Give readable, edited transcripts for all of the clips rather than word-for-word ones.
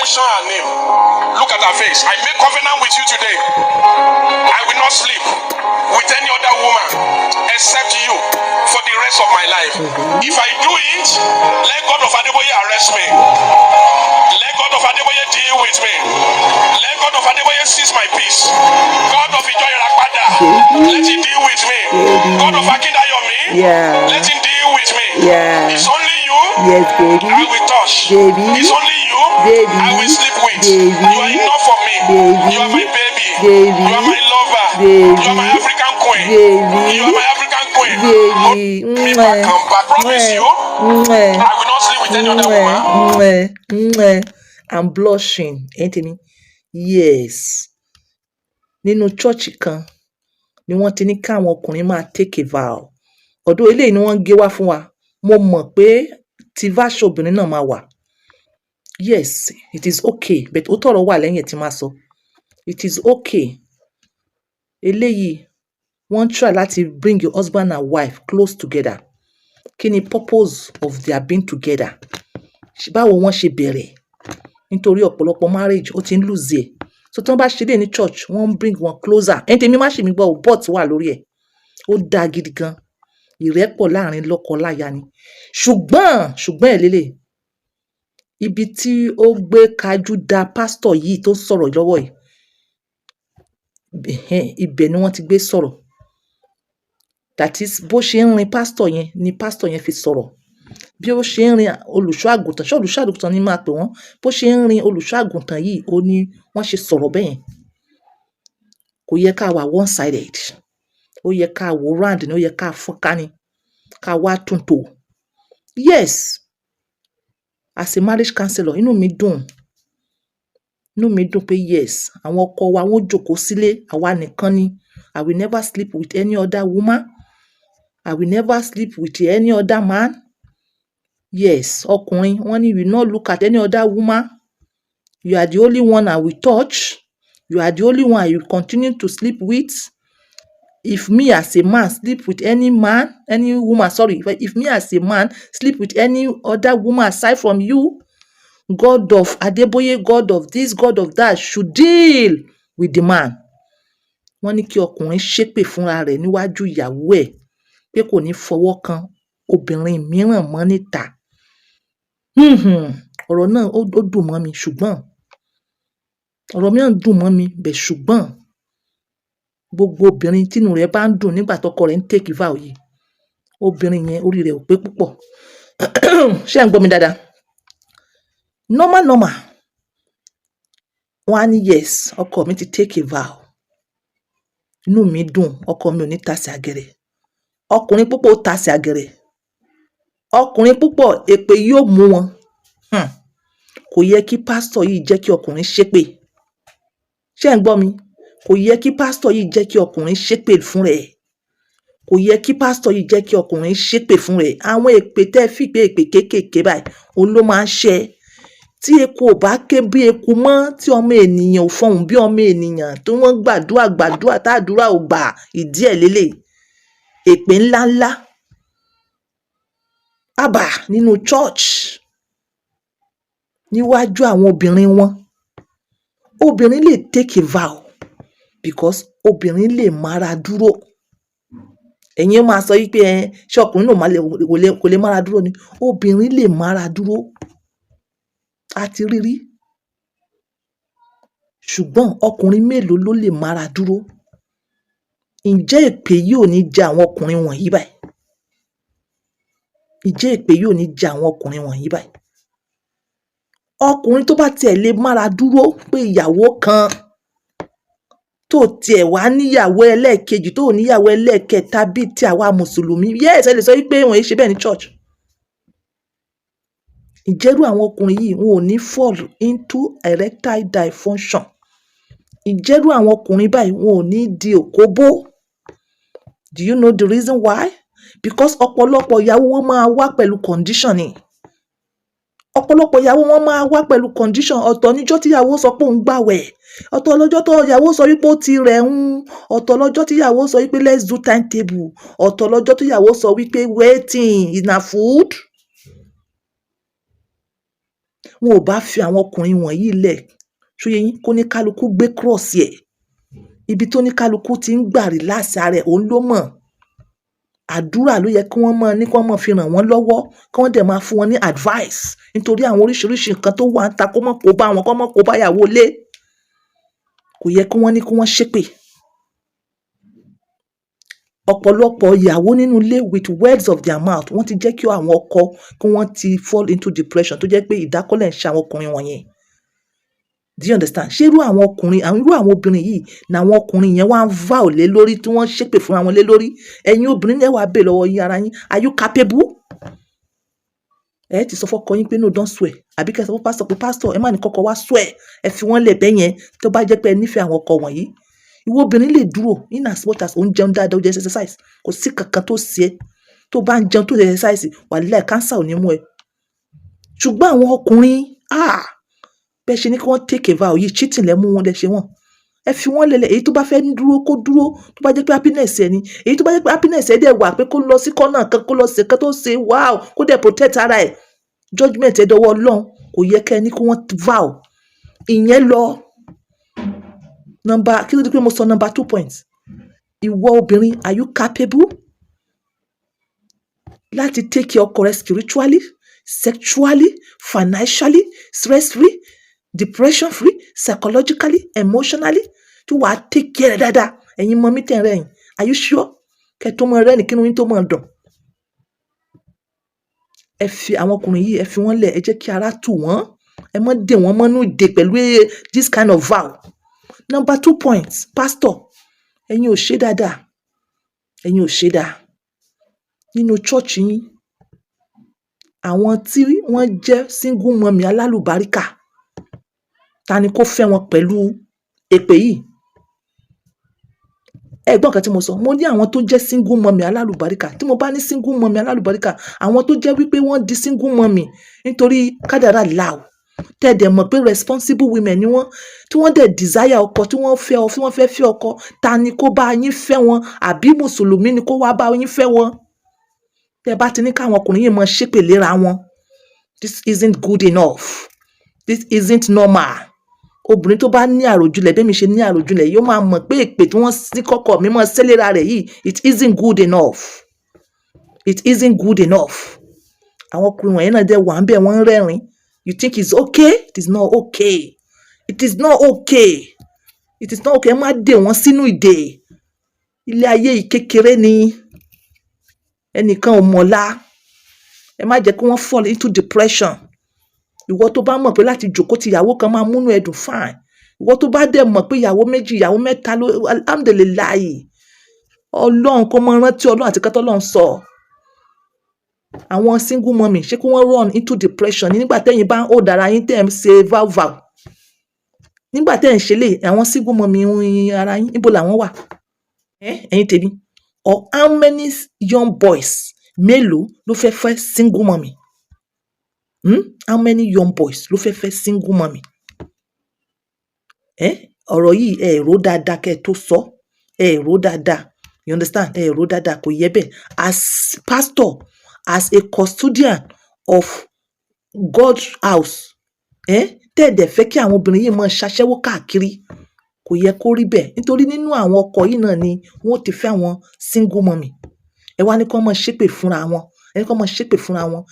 mention her name. Look at her face. I make covenant with you today. I will not sleep with any other woman except you for the rest of my life. If I do it, let God of Adeboye arrest me. Let God of Adeboye deal with me. Let God of Adeboye seize my peace. God of Ijoye Rapada, let him deal with me. God of Akindayomi, let him deal with me. It's only you I will touch. It's only you I will sleep with. You are enough for me. You are my baby. You are my lover. You are my African queen. You are my African queen. Me back and back. Promise you, I will not sleep with any other woman. I'm blushing, ain't me? Yes. Nínú church kan ni wọ́n ti ní káwọn ọkùnrin máa take a vow. Ọ̀dọ̀ eléyìí ni wọ́n ń gé wá fún wa. Mo mọ̀ pé tí verse obìnrin náà máa wà. Yes, it is okay, but ó tọ̀rọ̀ wà lẹ́yìn tí máa sọ. It is okay. Eléyìí, wọ́n try láti bring your husband and wife close together. Kí ni purpose of their being together? Báwo wọ́n ṣe bẹ̀rẹ̀? Nítorí ọ̀pọ̀lọpọ̀ marriage ó ti ń lose ẹ̀. So tí wọ́n bá ṣe dé ní church, wọ́n bring wọn closer. Ẹni tèmi má ṣe mi gbọ́ ò but wà lórí ẹ̀. Ó dáa gidi gan. Ìrẹ́pọ̀ láàrin lọ́kọ-láya ni. Ṣùgbọ́n ẹ̀ lélẹ̀. Ibi tí ó gbé kájú da pásítọ̀ yìí tó sọ̀rọ̀ lọ́wọ́ yìí. Ibẹ̀ ni wọ́n ti gbé sọ̀rọ̀. That is, bó ṣe ń rin pásítọ̀ yẹn ni pásítọ̀ yẹn fi sọ̀rọ̀. Bí ó ṣe ń rin olùṣọ́ àgùntàn, ṣé olùṣọ́ àgùntàn ni máa pè wọ́n? Bó ṣe ń rin olùṣọ́ àgùntàn yìí, ó ní wọ́n ṣe sọ̀rọ̀ bẹ́yẹn. Kò yẹ ká wà one sided. Ó yẹ ká wò round ni, ó yẹ ká fọ́nká ni. Ká wá tún tò. Yes. As a marriage counselor, inú mi dùn. Inú mi dùn pé yes, àwọn ọkọ wa wọ́n jókòó sílé, àwa nìkan ni. I will never sleep with any other woman. I will never sleep with any other man. Yes, ọkùnrin, wọ́n ní you will not look at any other woman. You are the only one I will touch. You are the only one I will continue to sleep with. If me as a man sleep with any man, any woman, if me as a man sleep with any other woman aside from you, God of Adeboye, God of this, God of that should deal with the man. Wọ́n ní kí ọkùnrin ṣépè fúnra rẹ̀ níwájú ìyàwó ẹ̀ pé kò ní fọwọ́ kan obìnrin mìíràn mọ́ níta. Ọ̀rọ̀ náà ó dùn mọ́ mi ṣùgbọ́n ọ̀rọ̀ mìíràn dùn mọ́ mi bẹ̀ ṣùgbọ́n gbogbo obìnrin tínú rẹ̀ bá ń dùn nígbà tọkọ rẹ̀ ń take vow yìí, obìnrin yẹn orí rẹ̀ ò pé púpọ̀. Ṣé ẹ̀ ń gbọ́ mi dáadáa? Normal. Wọ́n á ní yes, ọkọ mi ti take a vow. Inú mi dùn, ọkọ mi ò ní tasẹ̀ àgẹ̀rẹ̀. Ọkùnrin púpọ̀ ó tasẹ̀ àgẹ̀rẹ̀. Ọkùnrin púpọ̀ èpè yóò mú wọn. Kò yẹ kí pásítọ̀ yìí jẹ́ kí ọkùnrin ṣépè. Ṣé ẹ̀ ń gbọ́ mi? Kò yẹ kí pásítọ̀ yìí jẹ́ kí ọkùnrin ṣépè fún rẹ̀. Kò yẹ kí pásítọ̀ yìí jẹ́ kí ọkùnrin ṣépè fún rẹ̀. Àwọn èpè tẹ́ fi pé èpè kéékèèké báyìí, òun ló máa ń ṣẹ. Tí eku ò bá ké bí eku mọ́, tí ọmọ ènìyàn ò fọhùn bí ọmọ ènìyàn, tí wọ́n gbàdúrà tádúrà ò gbà, ìdí ẹ̀ lélẹ̀. Èpè ńláńlá. Àbà nínú church. Níwájú àwọn obìnrin wọn. Obìnrin lè take a vow because obìnrin lè mára dúró. Ẹ̀yin máa sọ wípé ṣé ọkùnrin náà kò lè mára dúró ni? Obìnrin lè mára dúró. A ti rí. Ṣùgbọ́n ọkùnrin mélòó ló lè mára dúró? Ǹjẹ́ èpè yìí ò ní jẹ àwọn ọkùnrin wọ̀nyí báyìí? Ǹjẹ́ èpè yìí ò ní jẹ àwọn ọkùnrin wọ̀nyí báyìí? Ọkùnrin tó bá tiẹ̀ lè mára dúró pé ìyàwó kan tó tiẹ̀ wá níyàwó ẹlẹ́ẹ̀kejì tó níyàwó ẹlẹ́ẹ̀kẹta bíi ti àwa mùsùlùmí. Yes, ẹ lè sọ wípé wọ́n ṣe bẹ́ẹ̀ ní church. Ìjẹ́rú àwọn ọkùnrin yìí wọn ò ní fall into erectile dysfunction. Ìjẹ́rú àwọn ọkùnrin báyìí wọn ò ní di òkóbó. Do you know the reason why? Because ọ̀pọ̀lọpọ̀ ìyàwó wọn máa wá pẹ̀lú condition ni. Ọ̀pọ̀lọpọ̀ ìyàwó wọn máa wá pẹ̀lú condition. Ọ̀tọ̀ níjọ́ tí ìyàwó sọ pé òun gbàwẹ̀. Ọ̀tọ̀ lọ́jọ́ tó ìyàwó sọ wípé ó ti rẹ̀ ń. Ọ̀tọ̀ lọ́jọ́ tí ìyàwó sọ wípé let's do timetable. Ọ̀tọ̀ lọ́jọ́ tí ìyàwó sọ wípé waiting is na food. wọn ò bá fi àwọn ọkùnrin wọ̀nyí lẹ̀ ṣóyé yín kó ní kálukú gbé cross ẹ̀ ibi tó ní kálukú ti ń gbà relax ara ẹ̀ òun ló mọ̀ àdúrà ló yẹ kí wọ́n máa ní kí wọ́n máa fi ràn wọ́n lọ́wọ́ kí wọ́n dẹ̀ máa fún wọn ní advice nítorí àwọn oríṣiríṣi nǹkan tó wà ń ta kó mọ̀ kó bá wọn kó mọ̀ kó bá yàwó lé kò yẹ kí wọ́n ní kí wọ́n ṣépè ọ̀pọ̀lọpọ̀ ìyàwó nínú ilé with words of their mouth wọ́n ti jẹ́ kí àwọn ọkọ kí wọ́n ti fall into depression tó jẹ́ pé ìdákọ́lẹ̀ ń ṣe àwọn ọkùnrin wọ̀nyẹn do you understand ṣé irú àwọn obìnrin yìí ni àwọn ọkùnrin yẹn wá ń vow lé lórí tí wọ́n ṣépè fún àwọn lé lórí ẹ̀yin obìnrin yẹn wàá bèè lọ́wọ́ yín ara yín are you capable ẹ ti sọ fọ́kọ yín pé no don't swear àbí kẹ́ sọ fún pásítọ̀ ẹ má ní kọ́kọ́ wá swear ẹ fi wọ́n lẹ̀ bẹ́yẹn tó bá jẹ́ pé ẹ nífẹ̀ẹ́ àwọn ọkọ wọ̀nyí ìwọ obìnrin lè dúró in as much as ó ń jẹun dáadáa ó jẹ exercise kò sí kankan tó ṣe é tó bá ń jẹun tó jẹ exercise wàláhì cancer ò ní mú ẹ ṣùgbọ́n àwọn ọkùnrin bẹ́ẹ̀ ṣe ní kí wọ́n take a vow yìí cheating lẹ́ mú wọn lẹ́ ṣe wọ́n ẹ fi wọ́n lélẹ̀ èyí tó bá fẹ́ dúró kó dúró tó bá jẹ́ pé happiness ẹ ni èyí tó bá jẹ́ pé happiness ẹ dẹ̀ wà pé kó lọ sí kọ́nà kan kó lọ sí kan tó ṣe wow kó dẹ̀ protect ara ẹ̀ judgement ẹ dọwọ́ Ọlọ́run kò yẹ kẹ́ ẹ ní kí wọ́n vow ìyẹn lọ kí ló dé pé mo sọ number 2 points ìwọ obìnrin are you capable láti take care ọkọ rẹ spiritually sexually financially stress free depression free psychologically emotionally tí wàá take care dáadáa ẹ̀yin mọ mí tẹ̀ ń rẹ̀yìn are you sure kẹ́ tó mọ rẹ́ni kí inú yín tó mọ dùn ẹ fi àwọn ọkùnrin yìí ẹ fi wọ́n lẹ̀ ẹ jẹ́ kí ara tù wọ́n ẹ mọ́ dè wọ́n mọ́nú ìdè pẹ̀lú this kind of vow number 2 points pastor ẹ̀yin ò ṣe dáadáa ẹ̀yin ò ṣe dáa nínú church yín àwọn tí wọ́n jẹ́ single mummy alálùbáríkà ta ni kó fẹ́ wọn pẹ̀lú èpè yìí ẹ̀gbọ́n kan tí mo sọ mo ní àwọn tó jẹ́ single mummy alálùbáríkà tí mo bá ní single mummy alálùbáríkà àwọn tó jẹ́ wípé wọ́n di single mummy nítorí kádàrá làw tẹ̀dẹ̀ mọ̀ pé responsible women ni wọ́n tí wọ́n dẹ̀ desire ọkọ tí wọ́n fẹ́ fẹ́ ọkọ ta ni kó bá yín fẹ́ wọn àbí mùsùlùmí ni kó wá bá yín fẹ́ wọn tẹ́ bá ti ní káwọn ọkùnrin yìí mọ ṣépè léra wọn this isn't good enough this isn't normal obìnrin tó bá ní àròjulẹ̀ bẹ́ẹ̀ mi ṣe ní àròjulẹ̀ yóò máa mọ̀ pé èpè tí wọ́n sí kọ́kọ́ mi mọ̀ sẹ́lẹ̀ra rẹ̀ yìí it isn't good enough it isn't good enough àwọn ọkùnrin wọ̀nyẹn náà dẹ̀ wà ń bẹ̀ wọ́n ń rẹ́rìn you think it's okay it is not okay it is not okay it is not okay ẹ má dè wọ́n sínú ìdè ilé ayé yìí kékeré ni ẹnìkan ò mọ̀la ẹ má jẹ́ kí wọ́n fall into depression ìwọ tó bá mọ̀ pé láti jòkó ti ìyàwó kan máa múnú ẹ̀dùn fine ìwọ tó bá dẹ̀ mọ̀ pé ìyàwó méjì ìyàwó mẹ́ta ló alhamdulilayi Ọlọ́run kó mọ rántí Ọlọ́run àti kátó Ọlọ́run sọ àwọn single mummy ṣé kí wọ́n run into depression nígbà tẹ́yìn bá ń hold ara yín tẹ́ ẹ̀ ń ṣe vow nígbà tẹ́ ẹ̀ ń ṣe lè àwọn single mummy ara yín níbo làwọn wà ẹ̀yin tèmi or how many young boys mélòó ló fẹ́ fẹ́ single mummy how many young boys ló fẹ́ fẹ́ single mummy ọ̀rọ̀ yìí ẹ rò dáadáa kẹ́ ẹ tó sọ ẹ rò dáadáa you understand ẹ rò dáadáa kò yẹ bẹ́ẹ̀ as pastor as a custodian of God's house tẹ́ẹ̀dẹ̀ fẹ́ kí àwọn obìnrin yìí máa ṣaṣẹ́wó káàkiri kò yẹ kó rí bẹ́ẹ̀ nítorí nínú àwọn ọkọ yìí náà ni wọ́n ti fẹ́ àwọn single mummy ẹ wá ní kí wọ́n máa ṣépè fúnra wọn ẹni kọ́ mọ ṣépè fúnra wọn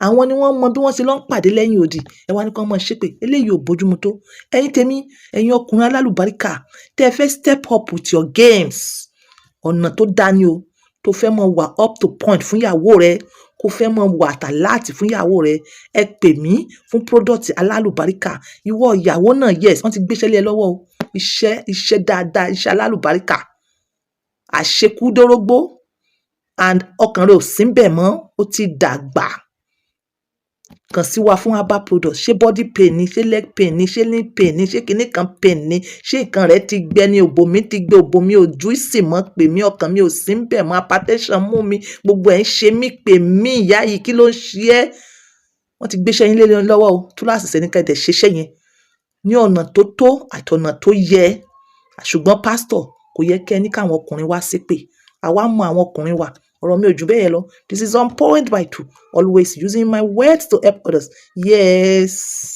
àwọn ni wọ́n mọ bí wọ́n ṣe lọ ń pàdé lẹ́yìn odi ẹ wá ní kọ́ mọ ṣépè eléyìí ò bójúmu tó ẹ̀yin tèmi ẹ̀yin ọkùnrin alálùbáríkà tẹ́ ẹ fẹ́ step up with your games ọ̀nà tó dání o tó fẹ́ mọ wà up to point fún ìyàwó rẹ kó fẹ́ mọ wà tàláàtì fún ìyàwó rẹ ẹ pè mí fún product alálùbáríkà ìwọ ìyàwó náà yes wọ́n ti gbéṣẹ́ lé ẹ lọ́wọ́ o iṣẹ́ dáadáa iṣẹ́ alálùbáríkà àṣekúdórógbó and ọkàn rẹ ò sí bẹ̀ mọ́ ó ti dàgbà kàn sí wa fún herbal product ṣé body pain ni ṣé leg pain ni ṣé knee pain ni ṣé kinní kan pain ni ṣé nǹkan rẹ ti gbẹ ni òbò mi ti gbẹ òbò mi ò ju ìsì mọ́ pè mí ọkàn mi ò sí bẹ̀ mọ́ hypertension mú mi gbogbo ẹ̀ ń ṣe mí pè mí ìyá yìí kí ló ń ṣe ẹ́ wọ́n ti gbéṣẹ́ yín lé lọ́wọ́ o túláàsì sẹ́ni ká ẹ̀dẹ̀ ṣiṣẹ́ yẹn ní ọ̀nà tó tó àti ọ̀nà tó yẹ ṣùgbọ́n pásítọ̀ kò yẹ kẹ́ ẹ ní káwọn ọkùnrin wá ṣépè àwa mọ àwọn ọkùnrin wa ọ̀rọ̀ mi ò jù bẹ́ẹ̀ lọ. This is on Point by 2, always using my words to help others. Yes.